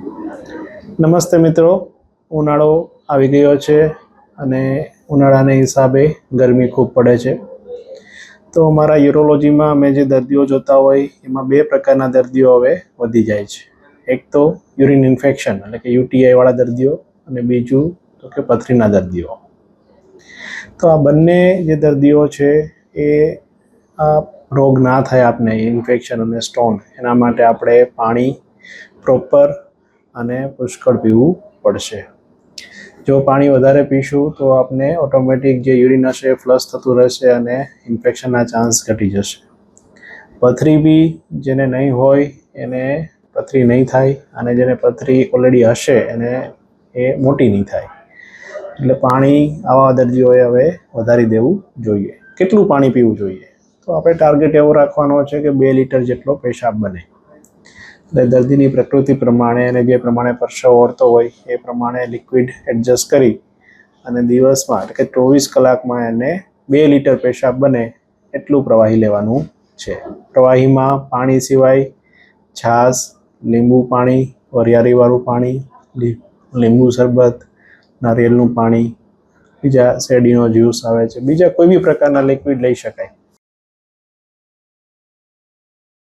નમસ્તે મિત્રો, ઉનાળો આવી ગયો છે અને ઉનાળાને હિસાબે ગરમી ખૂબ પડે છે. તો અમારા યુરોલોજીમાં અમે જે દર્દીઓ જોતા હોય એમાં બે પ્રકારના દર્દીઓ હવે વધી જાય છે. એક તો યુરિન ઇન્ફેક્શન એટલે કે યુટીઆઈવાળા દર્દીઓ અને બીજું તો કે પથરીના દર્દીઓ. તો આ બંને જે દર્દીઓ છે એ આ રોગ ના થાય આપને ઇન્ફેક્શન અને સ્ટોન, એના માટે આપણે પાણી પ્રોપર અને પુષ્કળ પીવું પડશે. જો પાણી વધારે પીશું તો આપને ઓટોમેટિક જે યુરિન હશે એ ફ્લશ થતું રહેશે અને ઇન્ફેક્શનના ચાન્સ ઘટી જશે. પથરી બી જેને નહીં હોય એને પથરી નહીં થાય અને જેને પથરી ઓલરેડી હશે એને એ મોટી નહીં થાય. એટલે પાણી આવા દર્દીઓએ હવે વધારી દેવું જોઈએ. કેટલું પાણી પીવું જોઈએ? તો આપણે ટાર્ગેટ એવો રાખવાનો છે કે 2 લીટર જેટલો પેશાબ બને. એટલે દર્દીની પ્રકૃતિ પ્રમાણે અને જે પ્રમાણે પરસેવો વળતો હોય એ પ્રમાણે લિક્વિડ એડજસ્ટ કરી અને દિવસમાં એટલે કે 24 કલાકમાં એને 2 લીટર પેશાબ બને એટલું પ્રવાહી લેવાનું છે. પ્રવાહીમાં પાણી સિવાય છાશ, લીંબુ પાણી, વરિયાળીવાળું પાણી, લીંબુ શરબત, નારિયેળનું પાણી, બીજા શેરડીનો જ્યુસ આવે છે, બીજા કોઈ બી પ્રકારના લિક્વિડ લઈ શકાય.